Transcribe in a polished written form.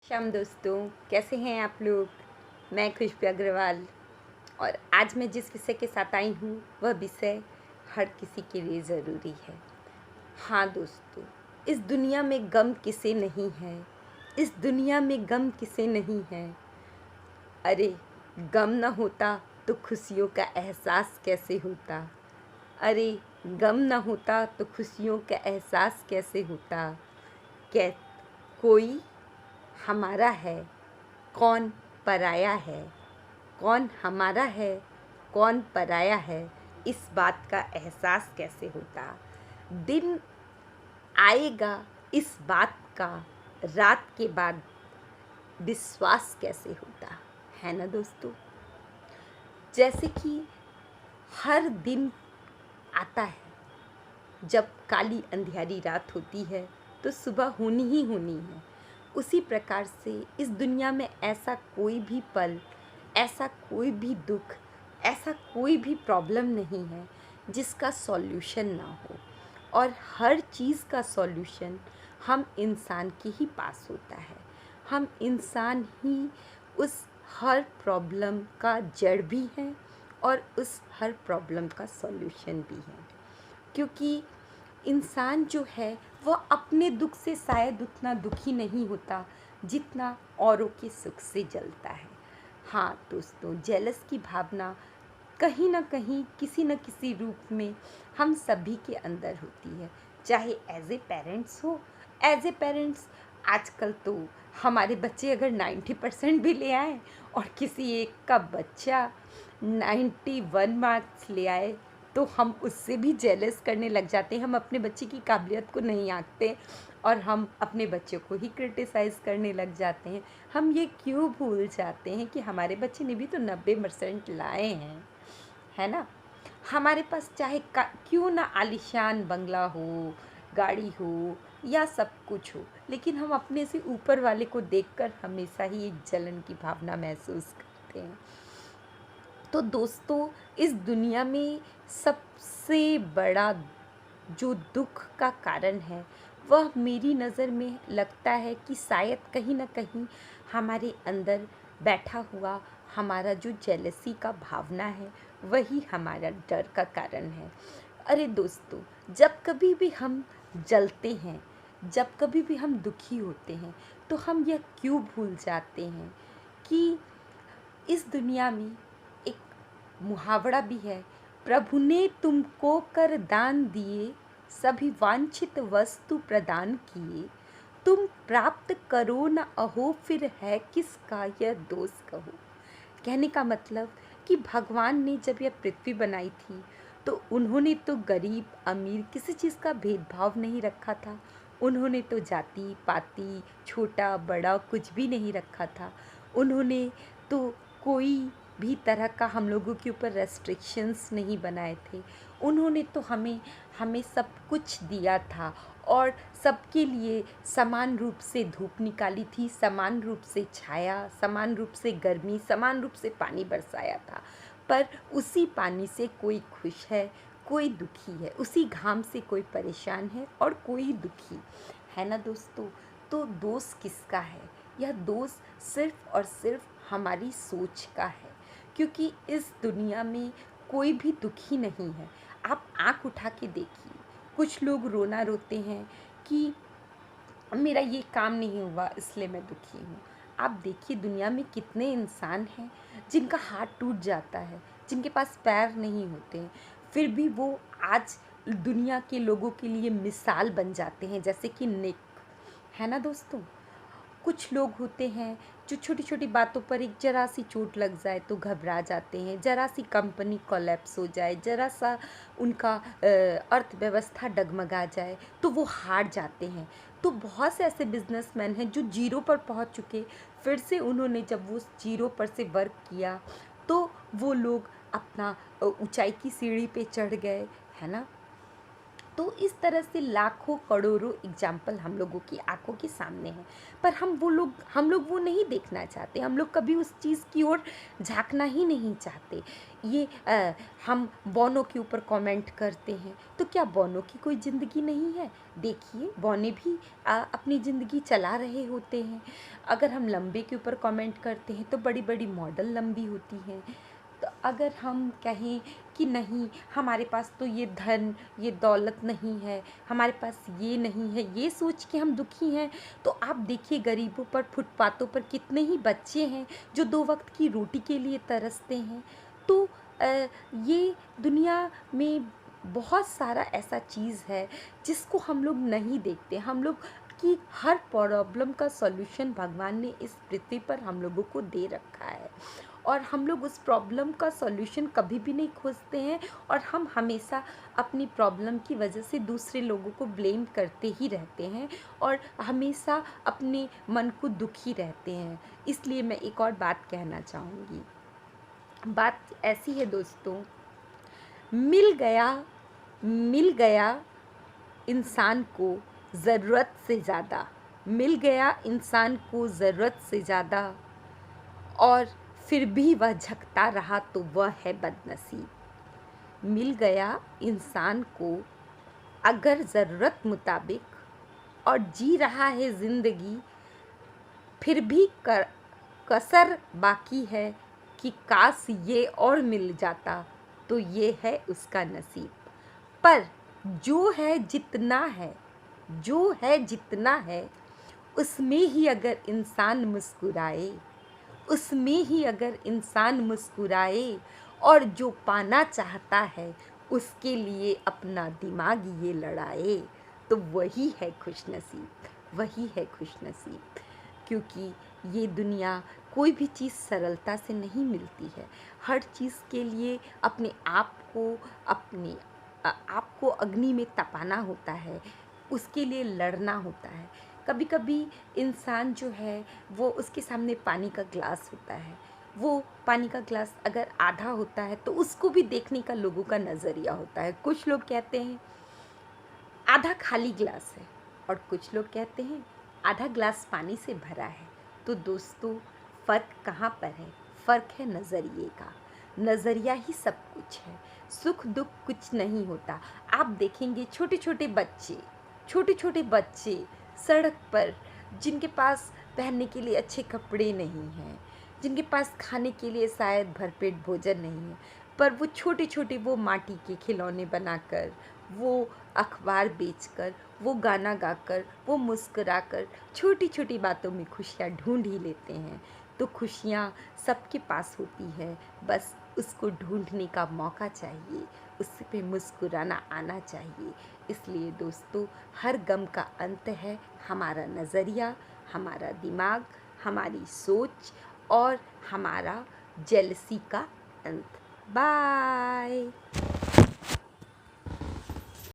शाम दोस्तों, कैसे हैं आप लोग। मैं खुशबू अग्रवाल और आज मैं जिस विषय के साथ आई हूँ वह विषय हर किसी के लिए ज़रूरी है। हाँ दोस्तों, इस दुनिया में गम किसे नहीं है, इस दुनिया में गम किसे नहीं है। अरे गम न होता तो खुशियों का एहसास कैसे होता। अरे गम न होता तो खुशियों का एहसास कैसे होता। कै कोई हमारा है, कौन पराया है। कौन हमारा है, कौन पराया है, इस बात का एहसास कैसे होता। दिन आएगा इस बात का, रात के बाद विश्वास कैसे होता, है ना दोस्तों। जैसे कि हर दिन आता है, जब काली अंधियारी रात होती है तो सुबह होनी ही होनी है। उसी प्रकार से इस दुनिया में ऐसा कोई भी पल, ऐसा कोई भी दुख, ऐसा कोई भी प्रॉब्लम नहीं है जिसका सॉल्यूशन ना हो। और हर चीज़ का सॉल्यूशन हम इंसान के ही पास होता है। हम इंसान ही उस हर प्रॉब्लम का जड़ भी हैं और उस हर प्रॉब्लम का सॉल्यूशन भी है। क्योंकि इंसान जो है वह अपने दुख से शायद उतना दुखी नहीं होता जितना औरों के सुख से जलता है। हाँ दोस्तों, जेलस की भावना कहीं ना कहीं किसी न किसी रूप में हम सभी के अंदर होती है, चाहे एज ए पेरेंट्स हो। एज ए पेरेंट्स आजकल तो हमारे बच्चे अगर 90% भी ले आए और किसी एक का बच्चा 91 मार्क्स ले आए तो हम उससे भी जेलस करने लग जाते हैं। हम अपने बच्चे की काबिलियत को नहीं आंकते और हम अपने बच्चों को ही क्रिटिसाइज़ करने लग जाते हैं। हम ये क्यों भूल जाते हैं कि हमारे बच्चे ने भी तो 90% लाए हैं, है ना। हमारे पास चाहे क्यों ना आलीशान बंगला हो, गाड़ी हो या सब कुछ हो, लेकिन हम अपने से ऊपर वाले को देखकर हमेशा ही एक जलन की भावना महसूस करते हैं। तो दोस्तों, इस दुनिया में सबसे बड़ा जो दुख का कारण है वह मेरी नज़र में लगता है कि शायद कहीं ना कहीं हमारे अंदर बैठा हुआ हमारा जो जेलसी का भावना है वही हमारा डर का कारण है। अरे दोस्तों, जब कभी भी हम जलते हैं, जब कभी भी हम दुखी होते हैं तो हम यह क्यों भूल जाते हैं कि इस दुनिया में एक मुहावरा भी है, प्रभु ने तुमको कर दान दिए, सभी वांछित वस्तु प्रदान किए, तुम प्राप्त करो न अहो, फिर है किसका यह दोष कहो। कहने का मतलब कि भगवान ने जब यह पृथ्वी बनाई थी तो उन्होंने तो गरीब अमीर किसी चीज़ का भेदभाव नहीं रखा था। उन्होंने तो जाति पाति छोटा बड़ा कुछ भी नहीं रखा था। उन्होंने तो कोई भी तरह का हम लोगों के ऊपर रेस्ट्रिक्शंस नहीं बनाए थे। उन्होंने तो हमें हमें सब कुछ दिया था और सबके लिए समान रूप से धूप निकाली थी, समान रूप से छाया, समान रूप से गर्मी, समान रूप से पानी बरसाया था। पर उसी पानी से कोई खुश है, कोई दुखी है, उसी घाम से कोई परेशान है और कोई दुखी है ना दोस्तों। तो दोष किसका है? यह दोष सिर्फ और सिर्फ हमारी सोच का है। क्योंकि इस दुनिया में कोई भी दुखी नहीं है। आप आँख उठा के देखिए, कुछ लोग रोना रोते हैं कि मेरा ये काम नहीं हुआ इसलिए मैं दुखी हूँ। आप देखिए दुनिया में कितने इंसान हैं जिनका हाथ टूट जाता है, जिनके पास पैर नहीं होते हैं, फिर भी वो आज दुनिया के लोगों के लिए मिसाल बन जाते हैं, जैसे कि निक, है ना दोस्तों। कुछ लोग होते हैं जो छोटी छोटी बातों पर एक ज़रा सी चोट लग जाए तो घबरा जाते हैं, ज़रा सी कंपनी कोलैप्स हो जाए, ज़रा सा उनका अर्थव्यवस्था डगमगा जाए तो वो हार जाते हैं। तो बहुत से ऐसे बिजनेसमैन हैं जो जीरो पर पहुंच चुके, फिर से उन्होंने जब वो जीरो पर से वर्क किया तो वो लोग अपना ऊंचाई की सीढ़ी पे चढ़ गए, है ना। तो इस तरह से लाखों करोड़ों एग्जाम्पल हम लोगों की आंखों के सामने हैं, पर हम लोग वो नहीं देखना चाहते। हम लोग कभी उस चीज़ की ओर झांकना ही नहीं चाहते। ये हम बौनों के ऊपर कमेंट करते हैं, तो क्या बौनों की कोई ज़िंदगी नहीं है? देखिए, बौने भी अपनी ज़िंदगी चला रहे होते हैं। अगर हम लंबे के ऊपर कमेंट करते हैं तो बड़ी बड़ी मॉडल लंबी होती हैं। तो अगर हम कहें कि नहीं, हमारे पास तो ये धन, ये दौलत नहीं है, हमारे पास ये नहीं है, ये सोच के हम दुखी हैं, तो आप देखिए गरीबों पर, फुटपाथों पर कितने ही बच्चे हैं जो 2 वक्त की रोटी के लिए तरसते हैं। तो ये दुनिया में बहुत सारा ऐसा चीज़ है जिसको हम लोग नहीं देखते। हम लोग की हर प्रॉब्लम का सॉल्यूशन भगवान ने इस पृथ्वी पर हम लोगों को दे रखा है, और हम लोग उस प्रॉब्लम का सॉल्यूशन कभी भी नहीं खोजते हैं, और हम हमेशा अपनी प्रॉब्लम की वजह से दूसरे लोगों को ब्लेम करते ही रहते हैं और हमेशा अपने मन को दुखी रहते हैं। इसलिए मैं एक और बात कहना चाहूँगी। बात ऐसी है दोस्तों, मिल गया इंसान को ज़रूरत से ज़्यादा, मिल गया इंसान को ज़रूरत से ज़्यादा, और फिर भी वह झकता रहा तो वह है बदनसीब। मिल गया इंसान को अगर ज़रूरत मुताबिक और जी रहा है ज़िंदगी, फिर भी कसर बाकी है कि काश ये और मिल जाता, तो ये है उसका नसीब। पर जो है जितना है, जो है जितना है, उसमें ही अगर इंसान मुस्कुराए, उसमें ही अगर इंसान मुस्कुराए, और जो पाना चाहता है उसके लिए अपना दिमाग ये लड़ाए, तो वही है खुशनसीब, वही है खुशनसीब। क्योंकि ये दुनिया, कोई भी चीज़ सरलता से नहीं मिलती है। हर चीज़ के लिए अपने आप को अग्नि में तपाना होता है, उसके लिए लड़ना होता है। कभी कभी इंसान जो है वो, उसके सामने पानी का ग्लास होता है, वो पानी का ग्लास अगर आधा होता है तो उसको भी देखने का लोगों का नज़रिया होता है। कुछ लोग कहते हैं आधा खाली ग्लास है, और कुछ लोग कहते हैं आधा ग्लास पानी से भरा है। तो दोस्तों, फ़र्क कहाँ पर है? फ़र्क है नज़रिए का। नज़रिया ही सब कुछ है। सुख दुख कुछ नहीं होता। आप देखेंगे छोटे छोटे बच्चे सड़क पर, जिनके पास पहनने के लिए अच्छे कपड़े नहीं हैं, जिनके पास खाने के लिए शायद भरपेट भोजन नहीं है, पर वो छोटे छोटे, वो माटी के खिलौने बनाकर, वो अखबार बेचकर, वो गाना गाकर, वो मुस्कुराकर, छोटी छोटी बातों में खुशियाँ ढूंढ ही लेते हैं। तो खुशियाँ सबके पास होती है, बस उसको ढूंढने का मौका चाहिए, उस पे मुस्कुराना आना चाहिए। इसलिए दोस्तों, हर गम का अंत है हमारा नज़रिया, हमारा दिमाग, हमारी सोच और हमारा जेलसी का अंत। बाय।